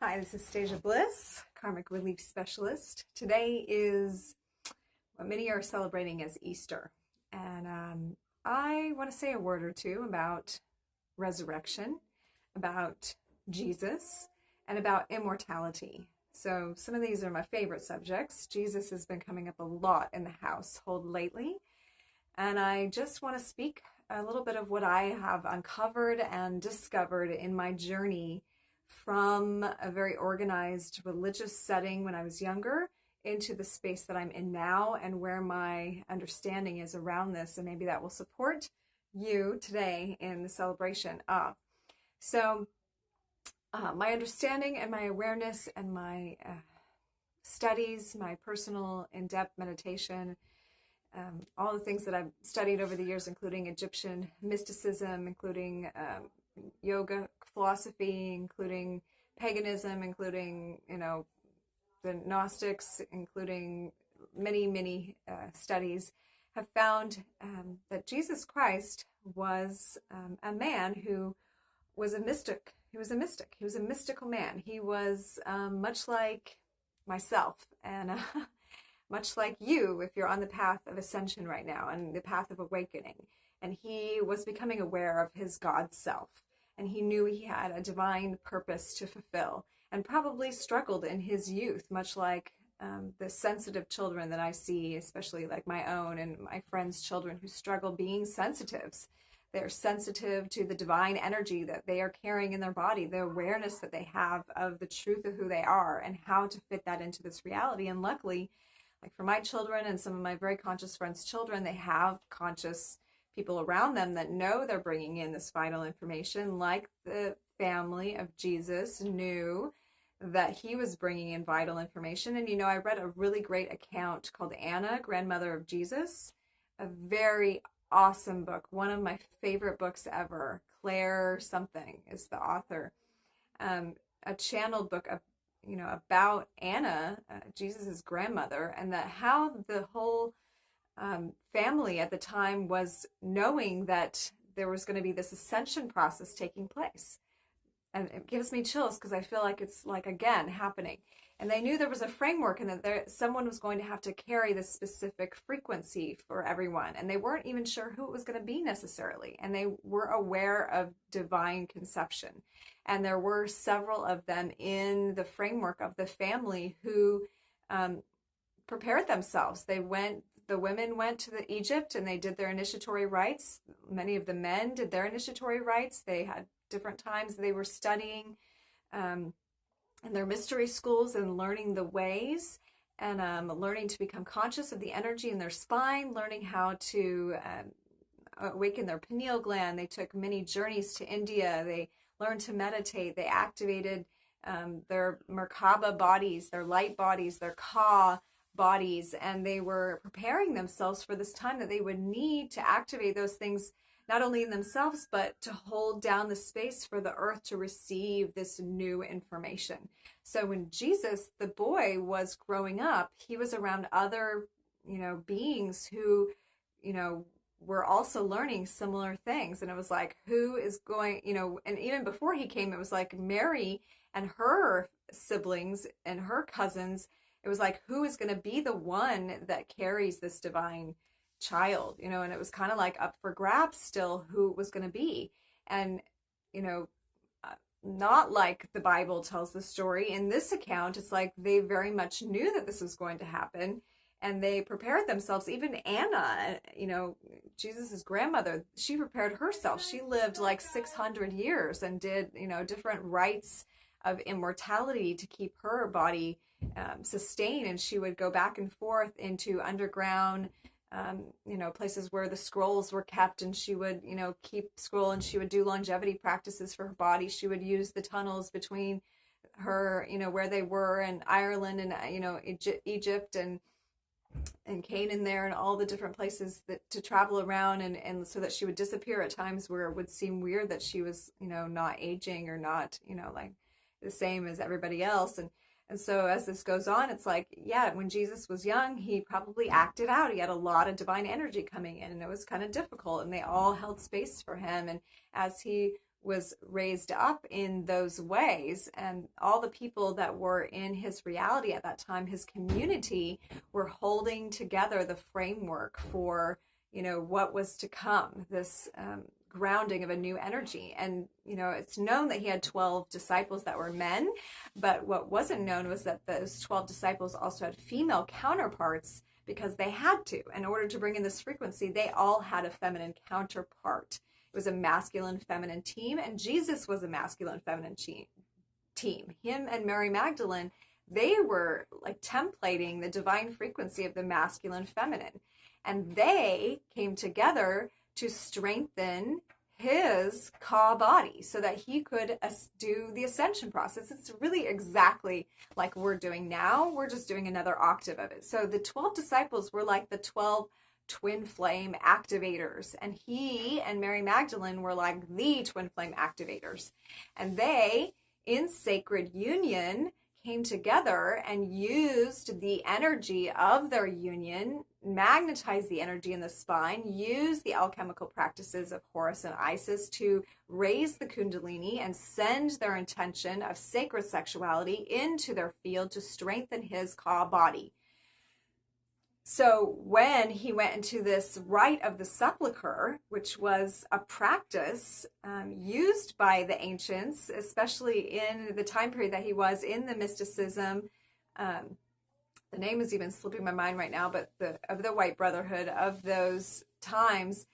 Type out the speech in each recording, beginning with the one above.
Hi, this is Stasia Bliss, Karmic Relief Specialist. Today is what many are celebrating as Easter. And I want to say a word or two about resurrection, about Jesus, and about immortality. So some of these are my favorite subjects. Jesus has been coming up a lot in the household lately. And I just want to speak a little bit of what I have uncovered and discovered in my journey from a very organized religious setting when I was younger into the space that I'm in now and where my understanding is around this. And maybe that will support you today in the celebration of. So my understanding and my awareness and my studies, my personal in-depth meditation, all the things that I've studied over the years, including Egyptian mysticism, including yoga philosophy, including paganism, including, the Gnostics, including many studies, have found that Jesus Christ was a man who was a mystic. He was a mystic. He was a mystical man. He was much like myself and much like you if you're on the path of ascension right now and the path of awakening. And he was becoming aware of his God self. And he knew he had a divine purpose to fulfill and probably struggled in his youth, much like the sensitive children that I see, especially like my own and my friends' children who struggle being sensitives. They're sensitive to the divine energy that they are carrying in their body, the awareness that they have of the truth of who they are and how to fit that into this reality. And luckily, like for my children and some of my very conscious friends' children, they have conscious people around them that know they're bringing in this vital information, like the family of Jesus knew that he was bringing in vital information. And, I read a really great account called Anna, Grandmother of Jesus, a very awesome book, one of my favorite books ever. Claire something is the author. A channeled book about Anna, Jesus's grandmother, and that how the whole family at the time was knowing that there was going to be this ascension process taking place. And it gives me chills because I feel like it's like, again, happening. And they knew there was a framework and that someone was going to have to carry this specific frequency for everyone. And they weren't even sure who it was going to be necessarily. And they were aware of divine conception. And there were several of them in the framework of the family who prepared themselves. The women went to Egypt and they did their initiatory rites. Many of the men did their initiatory rites. They had different times they were studying in their mystery schools and learning the ways and learning to become conscious of the energy in their spine, learning how to awaken their pineal gland. They took many journeys to India. They learned to meditate. They activated their Merkaba bodies, their light bodies, their Ka bodies, and they were preparing themselves for this time that they would need to activate those things, not only in themselves, but to hold down the space for the earth to receive this new information. So when Jesus, the boy, was growing up, he was around other, beings who, were also learning similar things. And it was like, who is going, and even before he came, it was like Mary and her siblings and her cousins. It was like, who is going to be the one that carries this divine child, and it was kind of like up for grabs still who it was going to be. And, not like the Bible tells the story. In this account, it's like they very much knew that this was going to happen and they prepared themselves. Even Anna, Jesus's grandmother, she prepared herself. She lived like 600 years and did, different rites of immortality to keep her body sustained. And she would go back and forth into underground places where the scrolls were kept, and she would, keep scroll, and she would do longevity practices for her body. She would use the tunnels between her, where they were, and Ireland and, Egypt and Canaan there, and all the different places that to travel around, and so that she would disappear at times where it would seem weird that she was, not aging or not, like the same as everybody else. And so as this goes on, it's like, yeah, when Jesus was young, he probably acted out. He had a lot of divine energy coming in, and it was kind of difficult, and they all held space for him. And as he was raised up in those ways, and all the people that were in his reality at that time, his community, were holding together the framework for, what was to come, this grounding of a new energy. And, it's known that he had 12 disciples that were men, but what wasn't known was that those 12 disciples also had female counterparts, because they had to. In order to bring in this frequency, they all had a feminine counterpart. It was a masculine feminine team, and Jesus was a masculine feminine team. Him and Mary Magdalene, they were like templating the divine frequency of the masculine feminine, and they came together to strengthen his Ka body so that he could do the ascension process. It's really exactly like we're doing now. We're just doing another octave of it. So the 12 disciples were like the 12 twin flame activators, and he and Mary Magdalene were like the twin flame activators, and they in sacred union came together and used the energy of their union, magnetized the energy in the spine, used the alchemical practices of Horus and Isis to raise the Kundalini and send their intention of sacred sexuality into their field to strengthen his Ka body. So when he went into this rite of the sepulchre, which was a practice used by the ancients, especially in the time period that he was in the mysticism, the name is even slipping my mind right now, but of the White Brotherhood of those times,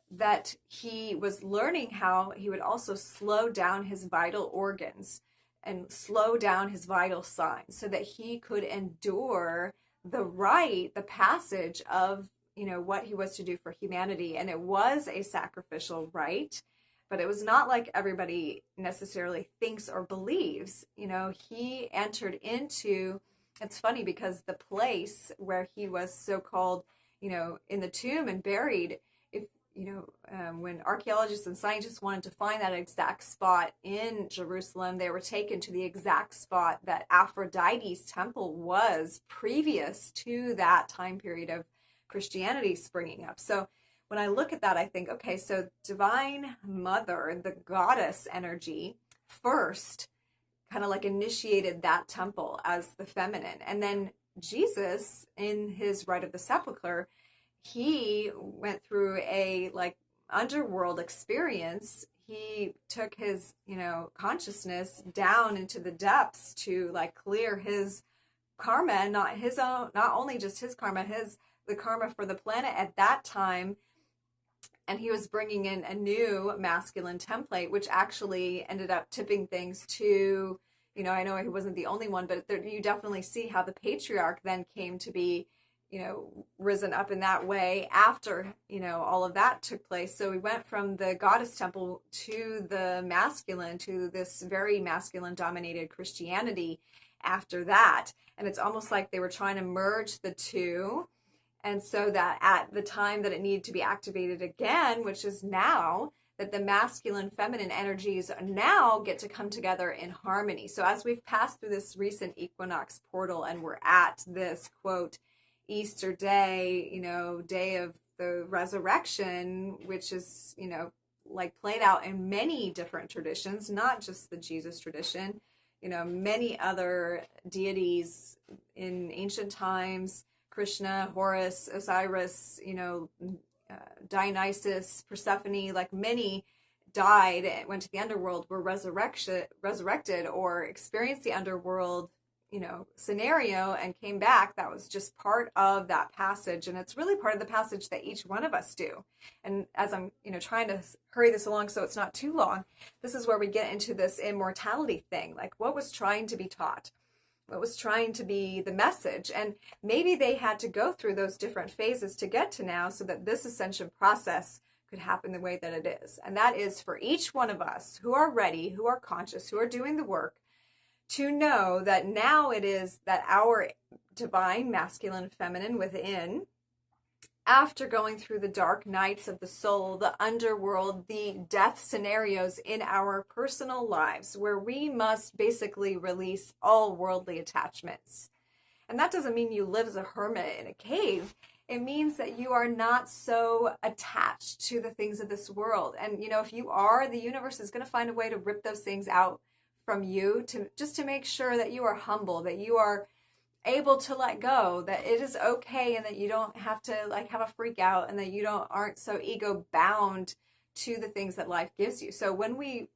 that he was learning how he would also slow down his vital organs and slow down his vital signs so that he could endure the passage of, what he was to do for humanity. And it was a sacrificial rite, but it was not like everybody necessarily thinks or believes. He entered into, it's funny because the place where he was so-called, in the tomb and buried, when archaeologists and scientists wanted to find that exact spot in Jerusalem, they were taken to the exact spot that Aphrodite's temple was previous to that time period of Christianity springing up. So when I look at that, I think, okay, so Divine Mother, the goddess energy, first kind of like initiated that temple as the feminine. And then Jesus, in his rite of the sepulchre, he went through a underworld experience. He took his, consciousness down into the depths to clear his karma, and not only just his karma, the karma for the planet at that time. And he was bringing in a new masculine template, which actually ended up tipping things to, I know he wasn't the only one, but you definitely see how the patriarch then came to be, risen up in that way after, all of that took place. So we went from the goddess temple to the masculine, to this very masculine dominated Christianity after that. And it's almost like they were trying to merge the two. And so that at the time that it needed to be activated again, which is now, that the masculine feminine energies now get to come together in harmony. So as we've passed through this recent equinox portal and we're at this, quote, Easter day, day of the resurrection, which is, played out in many different traditions, not just the Jesus tradition, many other deities in ancient times, Krishna, Horus, Osiris, Dionysus, Persephone, many died, went to the underworld, were resurrected or experienced the underworld scenario and came back. That was just part of that passage, and it's really part of the passage that each one of us do. And as I'm trying to hurry this along so it's not too long, this is where we get into this immortality thing, what was trying to be taught, what was trying to be the message. And maybe they had to go through those different phases to get to now so that this ascension process could happen the way that it is. And that is for each one of us who are ready, who are conscious, who are doing the work, to know that now it is that our divine masculine and feminine within, after going through the dark nights of the soul, the underworld, the death scenarios in our personal lives, where we must basically release all worldly attachments. And that doesn't mean you live as a hermit in a cave. It means that you are not so attached to the things of this world. And, if you are, the universe is going to find a way to rip those things out from you to make sure that you are humble, that you are able to let go, that it is okay, and that you don't have to have a freak out, and that you aren't so ego bound to the things that life gives you. So when we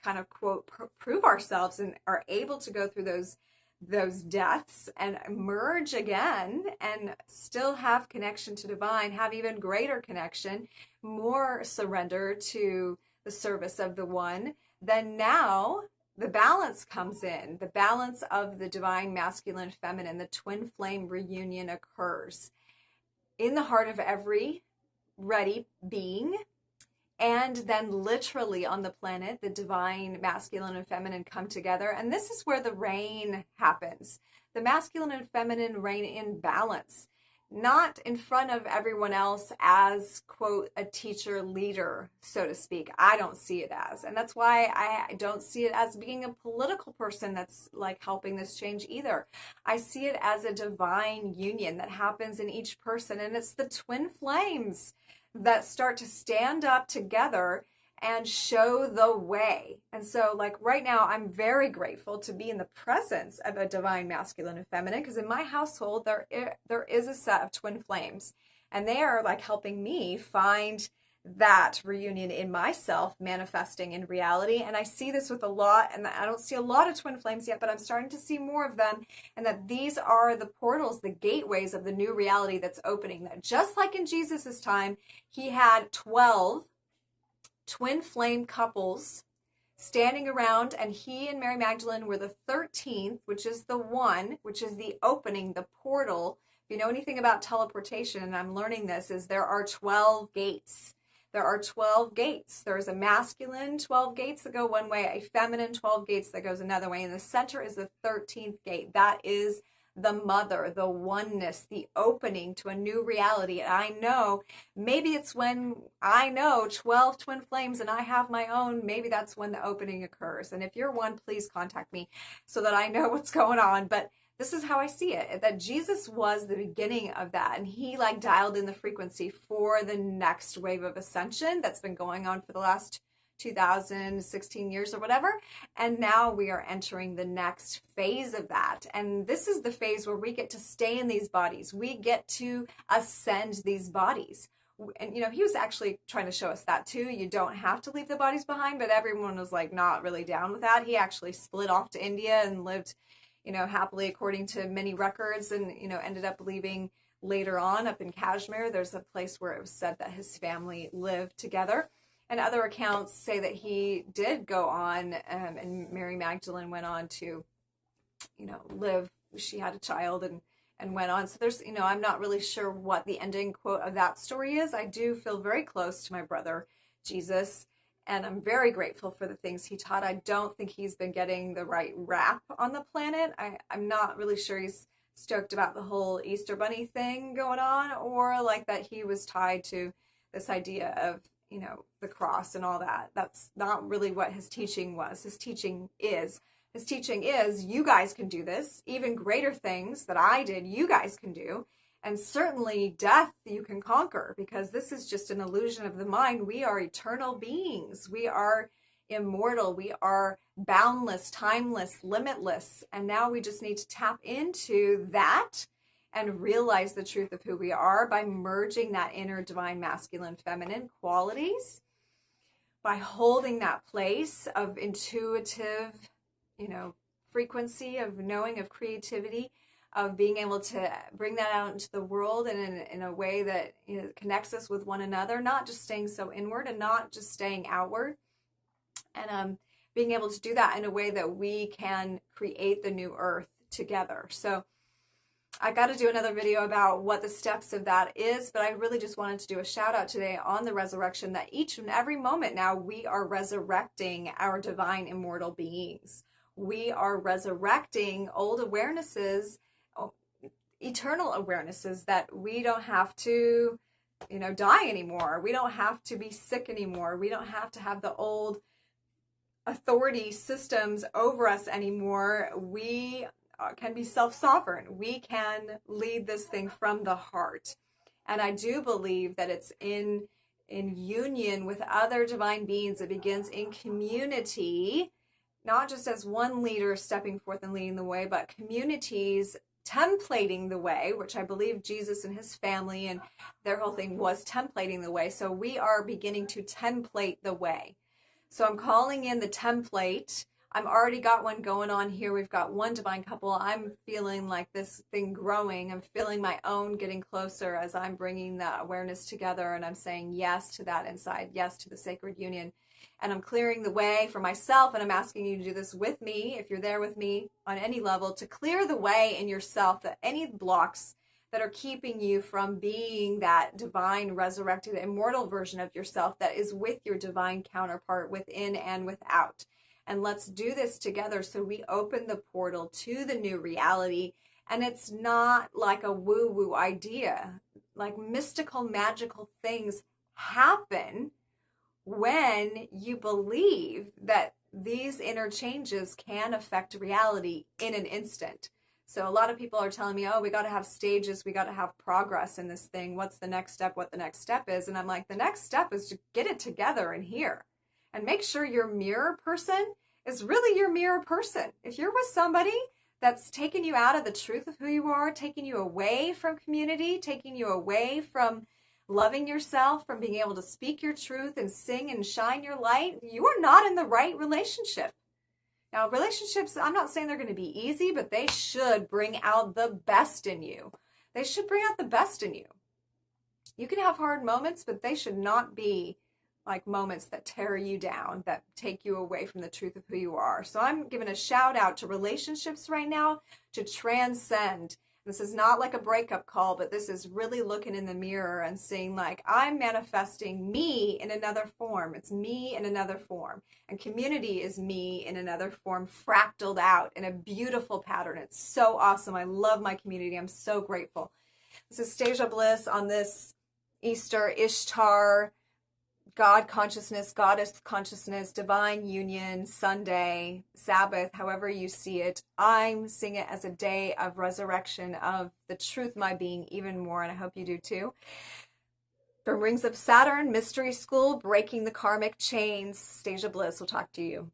kind of quote prove ourselves and are able to go through those deaths and emerge again and still have connection to divine, have even greater connection, more surrender to the service of the one, then now the balance comes in. The balance of the divine masculine feminine, the twin flame reunion occurs in the heart of every ready being. And then literally on the planet, the divine masculine and feminine come together. And this is where the reign happens. The masculine and feminine reign in balance, not in front of everyone else as, quote, a teacher leader, so to speak. I don't see it as. And that's why I don't see it as being a political person that's helping this change either. I see it as a divine union that happens in each person. And it's the twin flames that start to stand up together and show the way. And so right now, I'm very grateful to be in the presence of a divine masculine and feminine, because in my household, there is a set of twin flames, and they are helping me find that reunion in myself manifesting in reality. And I see this with a lot, and I don't see a lot of twin flames yet, but I'm starting to see more of them, and that these are the portals, the gateways of the new reality that's opening. That just like in Jesus's time, he had 12 twin flame couples standing around, and he and Mary Magdalene were the 13th, which is the one, which is the opening, the portal. If you know anything about teleportation, and I'm learning this, is there are 12 gates. There are 12 gates. There's a masculine 12 gates that go one way, a feminine 12 gates that goes another way. And the center is the 13th gate. That is the mother, the oneness, the opening to a new reality. And I know, maybe it's when I know 12 twin flames and I have my own, maybe that's when the opening occurs. And if you're one, please contact me so that I know what's going on. But this is how I see it, that Jesus was the beginning of that. And he dialed in the frequency for the next wave of ascension that's been going on for the last 2016 years or whatever. And now we are entering the next phase of that. And this is the phase where we get to stay in these bodies. We get to ascend these bodies. And, he was actually trying to show us that too. You don't have to leave the bodies behind, but everyone was not really down with that. He actually split off to India and lived happily according to many records, and, ended up leaving later on up in Kashmir. There's a place where it was said that his family lived together. And other accounts say that he did go on, and Mary Magdalene went on to, live. She had a child and went on. So there's, I'm not really sure what the ending quote of that story is. I do feel very close to my brother, Jesus, and I'm very grateful for the things he taught. I don't think he's been getting the right rap on the planet. I'm not really sure he's stoked about the whole Easter Bunny thing going on, or that he was tied to this idea of, the cross and all that. That's not really what his teaching was. His teaching is, you guys can do this. Even greater things that I did, you guys can do. And certainly death you can conquer, because this is just an illusion of the mind. We are eternal beings. We are immortal. We are boundless, timeless, limitless. And now we just need to tap into that and realize the truth of who we are by merging that inner divine masculine feminine qualities, by holding that place of intuitive, frequency, of knowing, of creativity, of being able to bring that out into the world and in a way that connects us with one another, not just staying so inward and not just staying outward, and being able to do that in a way that we can create the new earth together. So I got to do another video about what the steps of that is, but I really just wanted to do a shout out today on the resurrection, that each and every moment now we are resurrecting our divine immortal beings. We are resurrecting old awarenesses, eternal awarenesses, that we don't have to, die anymore. We don't have to be sick anymore. We don't have to have the old authority systems over us anymore. We can be self-sovereign. We can lead this thing from the heart. And I do believe that it's in union with other divine beings. It begins in community, not just as one leader stepping forth and leading the way, but communities templating the way, which I believe Jesus and his family and their whole thing was templating the way. So we are beginning to template the way. So I'm calling in the template. I'm already got one going on here. We've got one divine couple. I'm feeling like this thing growing. I'm feeling my own getting closer as I'm bringing that awareness together, and I'm saying yes to that inside, yes to the sacred union. And I'm clearing the way for myself, and I'm asking you to do this with me, if you're there with me on any level, to clear the way in yourself, that any blocks that are keeping you from being that divine, resurrected, immortal version of yourself that is with your divine counterpart within and without. And let's do this together so we open the portal to the new reality. And it's not like a woo-woo idea. Like mystical, magical things happen when you believe that these interchanges can affect reality in an instant. So a lot of people are telling me, oh, we got to have stages. We got to have progress in this thing. What's the next step? What the next step is? And I'm like, the next step is to get it together in here. And make sure your mirror person is really your mirror person. If you're with somebody that's taking you out of the truth of who you are, taking you away from community, taking you away from loving yourself, from being able to speak your truth and sing and shine your light, you are not in the right relationship. Now, relationships, I'm not saying they're going to be easy, but they should bring out the best in you. They should bring out the best in you. You can have hard moments, but they should not be like moments that tear you down, that take you away from the truth of who you are. So I'm giving a shout out to relationships right now to transcend. This is not like a breakup call, but this is really looking in the mirror and seeing like, I'm manifesting me in another form. It's me in another form. And community is me in another form, fractaled out in a beautiful pattern. It's so awesome. I love my community. I'm so grateful. This is Stasia Bliss on this Easter Ishtar God consciousness, goddess consciousness, divine union, Sunday, Sabbath, however you see it. I'm seeing it as a day of resurrection of the truth of my being even more, and I hope you do too. From Rings of Saturn, Mystery School, Breaking the Karmic Chains, Stasia Bliss. We'll talk to you.